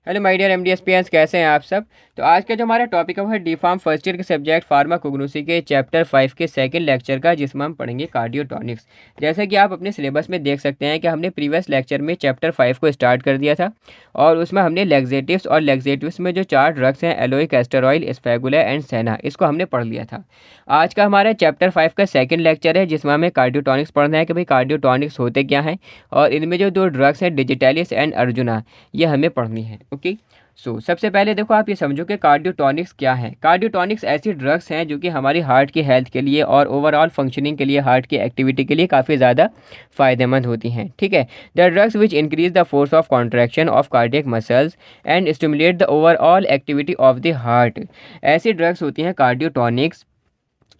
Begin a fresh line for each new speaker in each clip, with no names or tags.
Hello my dear एमडीएसपीएंस, कैसे हैं आप सब। तो आज का जो हमारा टॉपिक है वो है डी फार्म फर्स्ट ईयर के सब्जेक्ट फार्माकोग्नोसी के चैप्टर 5 के सेकंड लेक्चर का, जिसमें हम पढ़ेंगे कार्डियोटॉनिक्स। जैसे कि आप अपने सिलेबस में देख सकते हैं कि हमने प्रीवियस लेक्चर में चैप्टर 5 को स्टार्ट कर दिया था और उसमें हमने लेग्जेटिव्स और लेग्जेटिव्स में जो 4 ड्रग्स हैं, एलोइक एस्टर ऑयल, एस्फेगुला एंड सेना, इसको हमने पढ़ लिया था। आज का हमारा चैप्टर 5 का सेकेंड लेक्चर है, जिसमें हमें कार्डियोटॉनिक्स पढ़ना है कि भाई कार्डियोटॉनिक्स होते क्या हैं, और इनमें जो 2 ड्रग्स हैं, डिजिटैलिस एंड अर्जुना, ये हमें पढ़नी है। ओके, सबसे पहले देखो, आप ये समझो कि कार्डियोटॉनिक्स क्या है। कार्डियोटॉनिक्स ऐसी ड्रग्स हैं जो कि हमारी हार्ट की हेल्थ के लिए और ओवरऑल फंक्शनिंग के लिए, हार्ट की एक्टिविटी के लिए काफ़ी ज़्यादा फायदेमंद होती हैं। ठीक है, the drugs which increase the force of contraction of cardiac muscles and stimulate the overall activity of the heart. ऐसी ड्रग्स होती हैं कार्डियोटॉनिक्स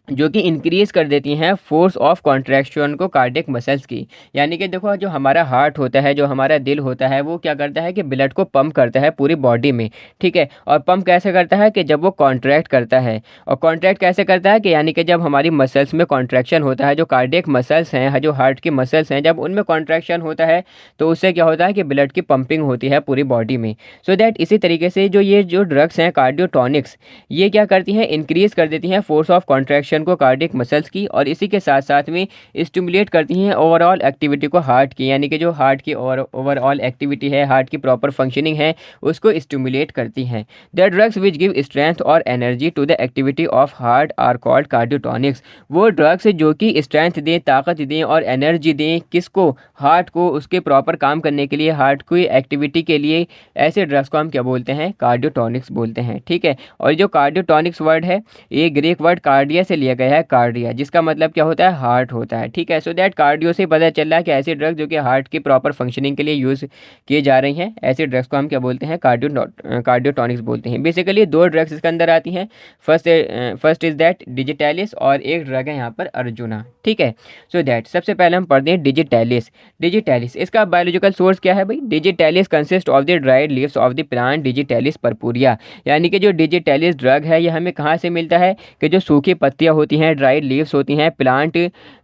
जो कि इंक्रीज़ कर देती हैं फोर्स ऑफ कॉन्ट्रैक्शन को कार्डियक मसल्स की। यानी कि देखो, जो हमारा हार्ट होता है, जो हमारा दिल होता है, वो क्या करता है कि ब्लड को पंप करता है पूरी बॉडी में। ठीक है, और पंप कैसे करता है कि जब वो कॉन्ट्रैक्ट करता है। और कॉन्ट्रैक्ट कैसे करता है कि यानी कि जब हमारी मसल्स में कॉन्ट्रैक्शन होता है, जो कार्डियक मसल्स हैं, जो हार्ट की मसल्स हैं, जब उनमें कॉन्ट्रैक्शन होता है तो उससे क्या होता है कि ब्लड की पंपिंग होती है पूरी बॉडी में। सो दैट इसी तरीके से जो ड्रग्स हैं कार्डियोटॉनिक्स, ये क्या करती हैं, इंक्रीज़ कर देती हैं फोर्स ऑफ कॉन्ट्रैक्शन को कार्डियक मसल्स की, और इसी के साथ साथ में स्टिमुलेट करती हैं ओवरऑल एक्टिविटी को हार्ट की। यानी कि जो हार्ट की ओवरऑल एक्टिविटी है, हार्ट की प्रॉपर फंक्शनिंग है, उसको स्टिमुलेट करती हैं। The drugs which give strength और energy to the activity of heart are called cardiotonics. वो ड्रग्स जो कि स्ट्रेंथ दें, ताकत दें और एनर्जी दें, किसको, हार्ट को, उसके प्रॉपर काम करने के लिए, हार्ट की एक्टिविटी के लिए, ऐसे ड्रग्स को हम क्या बोलते हैं, कार्डियोटॉनिक्स बोलते हैं। ठीक है, और जो कार्डियोटॉनिक्स वर्ड है, ये ग्रीक वर्ड कार्डिया से लिया गया है, कार्डिया, जिसका मतलब क्या होता है, हार्ट होता है। ठीक है, सो दैट कार्डियो से पता चल रहा है कि ऐसी ड्रग्स जो कि हार्ट की प्रॉपर फंक्शनिंग के लिए यूज़ किए जा रही हैं, ऐसी ड्रग्स को हम क्या बोलते हैं, कार्डियोटॉनिक्स बोलते हैं। बेसिकली 2 ड्रग्स इसके अंदर आती हैं। फर्स्ट इज दैट डिजिटैलिस, और एक ड्रग है यहाँ पर अर्जुना। ठीक है, सो दैट सबसे पहले हम पढ़ते हैं डिजिटैलिस। डिजिटैलिस, इसका बायोलॉजिकल सोर्स क्या है भाई। Digitalis consist of the dried leaves of the plant digitalis purpurea. यानी कि जो डिजिटैलिस ड्रग है, ये हमें कहाँ से मिलता है कि जो सूखी पत्तियाँ होती हैं, ड्राइड लीव्स होती हैं प्लांट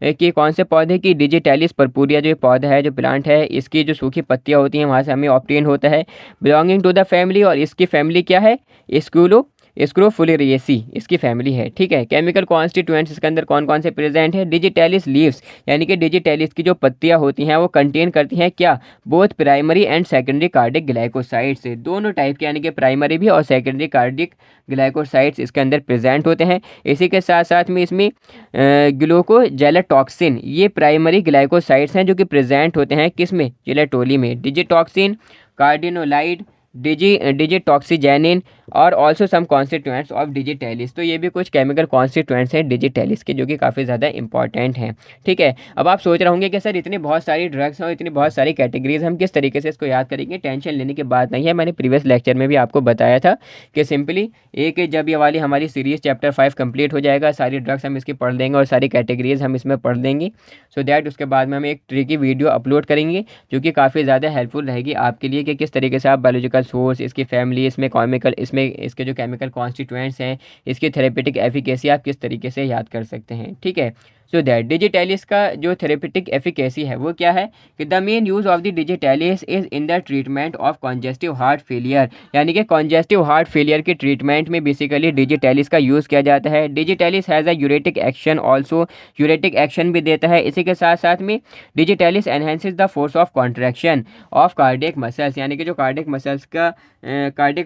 की, कौन से पौधे की, डिजिटैलिस पर्पूरिया जो पौधा है, जो प्लांट है, इसकी जो सूखी पत्तियाँ होती हैं, वहाँ से हमें ऑब्टेन होता है। बिलोंगिंग टू द फैमिली, और इसकी फैमिली क्या है, स्क्यूलो स्क्रोफुलेरिएसी इसकी फैमिली है। ठीक है, केमिकल कॉन्स्टिट्यूएंट्स इसके अंदर कौन कौन से प्रेजेंट है। डिजिटैलिस लीव्स, यानी कि डिजिटैलिस की जो पत्तियां होती हैं वो कंटेन करती हैं क्या, both primary and secondary cardiac glycosides, दोनों टाइप के, यानी कि प्राइमरी भी और सेकेंडरी कार्डिक ग्लाइकोसाइड्स इसके अंदर प्रेजेंट होते हैं। इसी के साथ साथ में इसमें ग्लूकोजेलेटॉक्सिन, ये प्राइमरी ग्लाइकोसाइड्स हैं जो कि प्रेजेंट होते हैं किसमें, जिलेटोली में। डिजिटॉक्सिन, कार्डिनोलाइड, डिजिटॉक्सीजेनिन और also some constituents of digitalis. तो ये भी कुछ केमिकल कॉन्स्टिट्यूएंट्स हैं डिजिटैलिस के, जो कि काफ़ी ज़्यादा इंपॉर्टेंट हैं। ठीक है, अब आप सोच रहे होंगे कि सर इतनी बहुत सारी ड्रग्स हैं और इतनी बहुत सारी कैटेगरीज, हम किस तरीके से इसको याद करेंगे। टेंशन लेने की बात नहीं है, मैंने प्रीवियस लेक्चर में भी आपको बताया था कि सिंपली जब ये वाली हमारी सीरीज़ चैप्टर 5 कंप्लीट हो जाएगा, सारी ड्रग्स हम इसकी पढ़ लेंगे और सारी कैटेगरीज हम इसमें पढ़ लेंगे। सो दैट उसके बाद में हम एक ट्रिकी वीडियो अपलोड करेंगे जो कि काफ़ी ज़्यादा हेल्पफुल रहेगी आपके लिए, कि किस तरीके से आप बायोलॉजिकल सोर्स, इसकी फैमिली, इसमें केमिकल, इसमें इसके जो केमिकल कॉन्स्टिट्यूएंट्स हैं, इसकी थेरेपेटिक एफिकेसी आप किस तरीके से याद कर सकते हैं। ठीक है, सो दैट डिजिटैलिस का जो थेरेपेटिक एफिकेसी है वो क्या है कि the main use of the digitalis is in the treatment of congestive heart failure. यानी कि कॉन्जेस्टिव हार्ट फेलियर के ट्रीटमेंट में बेसिकली डिजिटैलिस का यूज़ किया जाता है। Digitalis has a diuretic action also, diuretic action भी देता है। इसी के साथ साथ में digitalis enhances the force of contraction of cardiac muscles, यानी कि जो कार्डियक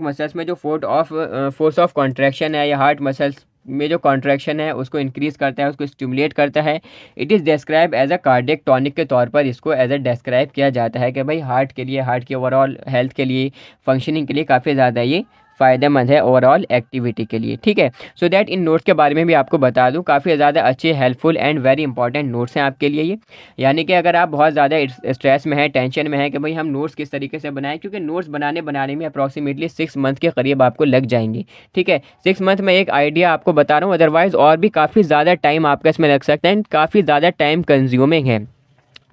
मसल्स में जो फोर्स ऑफ कॉन्ट्रैक्शन है, या हार्ट मसल्स में जो कॉन्ट्रैक्शन है उसको इंक्रीज़ करता है, उसको स्टिमुलेट करता है। It is describe as a cardiac tonic के तौर पर इसको एज अ डिस्क्राइब किया जाता है कि भाई हार्ट के लिए, हार्ट की ओवरऑल हेल्थ के लिए, फंक्शनिंग के लिए काफ़ी ज़्यादा ये फ़ायदेमंद है ओवरऑल एक्टिविटी के लिए। ठीक है, सो दैट इन नोट्स के बारे में भी आपको बता दूं, काफ़ी ज़्यादा अच्छे, helpful and very important notes हैं आपके लिए ये। यानी कि अगर आप बहुत ज़्यादा स्ट्रेस में हैं, टेंशन में हैं कि भाई हम नोट्स किस तरीके से बनाएं, क्योंकि नोट्स बनाने में अप्रॉक्सीमेटली 6 मंथ के करीब आपको लग जाएंगे। ठीक है, 6 मंथ में एक आइडिया आपको बता रहा हूँ, अदरवाइज़ और भी काफ़ी ज़्यादा टाइम आपका इसमें लग सकता है, काफ़ी ज़्यादा टाइम कंज्यूमिंग है।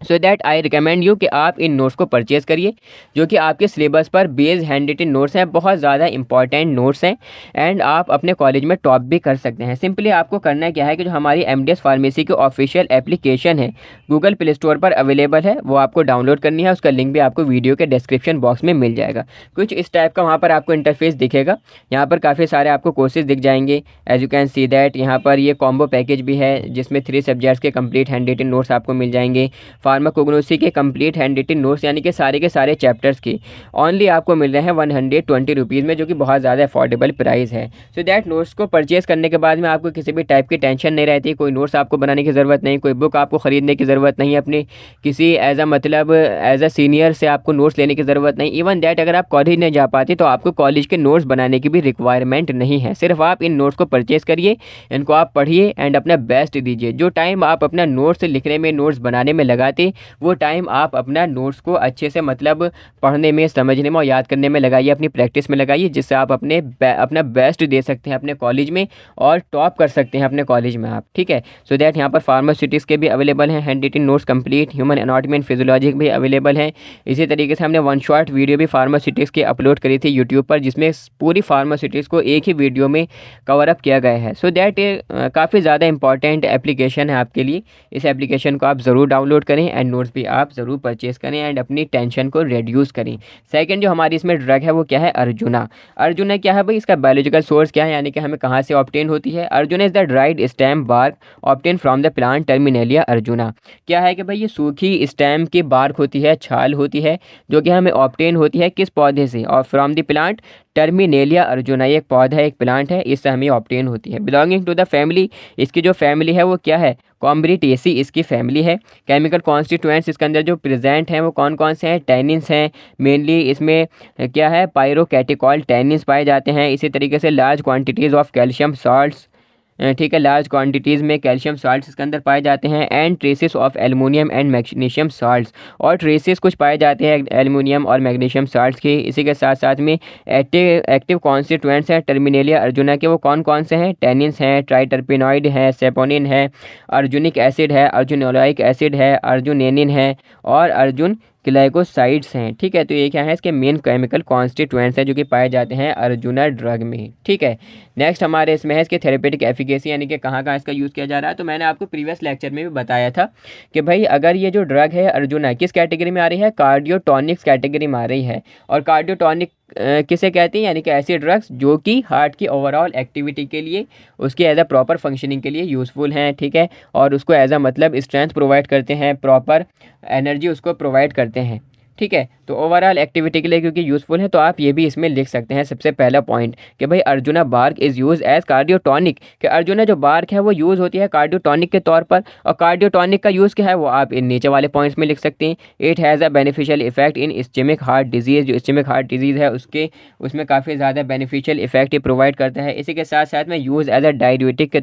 So that I recommend you कि आप इन नोट्स को परचेज़ करिए, जो कि आपके सिलेबस पर बेस्ड हैंड रिटन नोट्स हैं, बहुत ज़्यादा इंपॉर्टेंट नोट्स हैं एंड आप अपने कॉलेज में टॉप भी कर सकते हैं। सिंपली आपको करना क्या है कि जो हमारी एमडीएस फार्मेसी की ऑफिशियल एप्लीकेशन है, गूगल प्ले स्टोर पर अवेलेबल है, वो आपको डाउनलोड करनी है। उसका लिंक भी आपको वीडियो के डिस्क्रिप्शन बॉक्स में मिल जाएगा। कुछ इस टाइप का वहाँ पर आपको इंटरफेस दिखेगा। यहाँ पर काफ़ी सारे आपको कोर्सेज दिख जाएंगे। As you can see that यहाँ पर ये कॉम्बो पैकेज भी है, जिसमें 3 सब्जेक्ट्स के कंप्लीट हैंड रिटन नोट्स आपको मिल जाएंगे। फार्माकोग्नोसी के कंप्लीट हैंड रिटन नोट्स यानी कि सारे के सारे चैप्टर्स की ओनली आपको मिल रहे हैं 120 रुपीज़ में, जो कि बहुत ज़्यादा अफोर्डेबल प्राइस है। सो दैट नोट्स को परचेज़ करने के बाद में आपको किसी भी टाइप की टेंशन नहीं रहती, कोई नोट्स आपको बनाने की ज़रूरत नहीं, कोई बुक आपको ख़रीदने की ज़रूरत नहीं, अपनी किसी एज अ सीनियर से आपको नोट्स लेने की ज़रूरत नहीं। इवन दैट अगर आप कॉलेज नहीं जा पाते तो आपको कॉलेज के नोट्स बनाने की भी रिक्वायरमेंट नहीं है। सिर्फ आप इन नोट्स को परचेज़ करिए, इनको आप पढ़िए एंड अपना बेस्ट दीजिए। जो टाइम आप अपना नोट्स लिखने में, नोट्स बनाने में लगाते, वो टाइम आप अपना नोट्स को अच्छे से मतलब पढ़ने में, समझने में और याद करने में लगाइए, अपनी प्रैक्टिस में लगाइए, जिससे आप अपना बेस्ट दे सकते हैं अपने कॉलेज में और टॉप कर सकते हैं अपने कॉलेज में आप। ठीक है, सो दैट यहाँ पर फार्मास्यूटिक्स के भी अवेलेबल हैं, hand written notes complete, human anatomy and physiology भी अवेलेबल हैं। इसी तरीके से हमने वन शॉट वीडियो भी फार्मास्यूटिक्स की अपलोड करी थी यूट्यूब पर, जिसमें पूरी फार्मास्यूटिक्स को एक ही वीडियो में कवर अप किया गया है। सो दैट काफ़ी ज़्यादा इंपॉर्टेंट एप्लीकेशन है आपके लिए। इस एप्लीकेशन को आप ज़रूर डाउनलोड करें एंड नोट्स भी आप ज़रूर परचेज़ करें एंड अपनी टेंशन को रिड्यूस करें। सेकंड जो हमारी इसमें ड्रग है वो क्या है? अर्जुना। अर्जुना क्या है भाई? इसका बायोलॉजिकल सोर्स क्या है, यानी कि हमें कहाँ से ऑब्टेन होती है? Arjuna is the dried stem bark obtain from the plant Terminalia arjuna. क्या है कि भाई ये सूखी स्टेम की बार्क होती है, छाल होती है, जो कि हमें ऑब्टेन होती है किस पौधे से? और from the plant Terminalia arjuna. ये एक पौधा है, एक प्लांट है, इससे हमें ऑब्टेन होती है। बिलोंगिंग टू द फैमिली, इसकी जो फैमिली है वो क्या है? कॉम्ब्रिटेसी इसकी फैमिली है। केमिकल कॉन्स्टिट्यूएंट्स इसके अंदर जो प्रेजेंट हैं वो कौन कौन से हैं? टैनिन्स हैं मेनली इसमें। क्या है? पायरोकैटिकॉल टैनिन्स पाए जाते हैं। इसी तरीके से large quantities of calcium salts, ठीक है, लार्ज क्वांटिटीज़ में कैल्शियम साल्ट्स इसके अंदर पाए जाते हैं। And traces of aluminium and magnesium salts, और ट्रेसेस कुछ पाए जाते हैं एल्युमिनियम और मैग्नीशियम साल्ट्स के। इसी के साथ साथ में एक्टिव कॉन्स्टिट्यूएंट्स हैं टर्मिनेलिया अर्जुना के, वो कौन कौन से हैं? टेनिन्स हैं, ट्राइटरपिनॉइड है, सेपोनिन है, अर्जुनिक एसिड है, अर्जुनोलाइक एसिड है, अर्जुनेनिन है और अर्जुन ग्लाइकोसाइड्स हैं। ठीक है, तो ये क्या है? इसके मेन केमिकल कॉन्स्टिट्यूएंट्स हैं जो कि पाए जाते हैं अर्जुना ड्रग में। ठीक है, नेक्स्ट हमारे इसमें है इसके थेरेपेटिक एफिकेसी, यानी कि कहाँ कहाँ इसका यूज़ किया जा रहा है। तो मैंने आपको प्रीवियस लेक्चर में भी बताया था कि भाई अगर ये जो ड्रग है अर्जुना किस कैटेगरी में आ रही है? कार्डियोटॉनिक्स कैटेगरी में आ रही है। और कार्डियोटॉनिक किसे कहते हैं? यानी कि ऐसे ड्रग्स जो कि हार्ट की ओवरऑल एक्टिविटी के लिए, उसके एज अ प्रॉपर फंक्शनिंग के लिए यूज़फुल हैं। ठीक है, और उसको एज अ मतलब स्ट्रेंथ प्रोवाइड करते हैं, प्रॉपर एनर्जी उसको प्रोवाइड करते हैं। ठीक है, तो ओवरऑल एक्टिविटी के लिए क्योंकि यूज़फुल है, तो आप ये भी इसमें लिख सकते हैं सबसे पहला पॉइंट कि भाई arjuna bark is use as cardiotonic, कि अर्जुना जो बार्क है वो यूज़ होती है कार्डियोटॉनिक के तौर पर। और कार्डियोटॉनिक का यूज़ क्या है वो आप इन नीचे वाले पॉइंट्स में लिख सकते हैं। It has a beneficial effect in ischaemic heart disease, जो इस्चेमिक हार्ट डिजीज़ है उसमें काफ़ी ज़्यादा बेनिफिशियल इफेक्ट ये प्रोवाइड करता है। इसी के साथ साथ में यूज़ एज अ डायूरेटिक के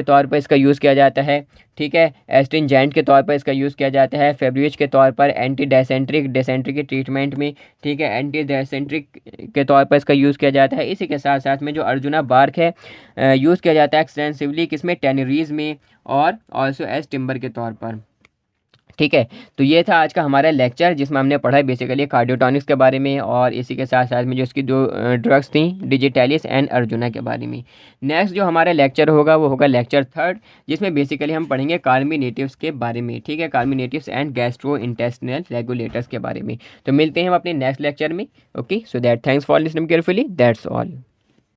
तौर पर इसका यूज़ किया जाता है। ठीक है, एस्ट्रिंजेंट के तौर पर इसका यूज़ किया जाता है, फेब्रिज के तौर पर, एंटी डिसेंट्रिक के ट्रीटमेंट में। ठीक है, एंटी डिसेंट्रिक के तौर पर इसका यूज़ किया जाता है। इसी के साथ साथ में जो अर्जुना बार्क है यूज़ किया जाता है एक्सटेंसिवली किसमें? टेनरीज में, और ऑल्सो एज टिम्बर के तौर पर। ठीक है, तो ये था आज का हमारा लेक्चर, जिसमें हमने पढ़ा है बेसिकली कार्डियोटॉनिक्स के बारे में, और इसी के साथ साथ में जो इसकी दो ड्रग्स थी डिजिटैलिस एंड अर्जुना के बारे में। नेक्स्ट जो हमारा लेक्चर होगा वो होगा लेक्चर 3, जिसमें बेसिकली हम पढ़ेंगे कार्मिनेटिव्स के बारे में। ठीक है, carminatives and gastro intestinal regulators के बारे में। तो मिलते हैं हम अपने नेक्स्ट लेक्चर में। Okay, so that thanks for listening carefully, that's all.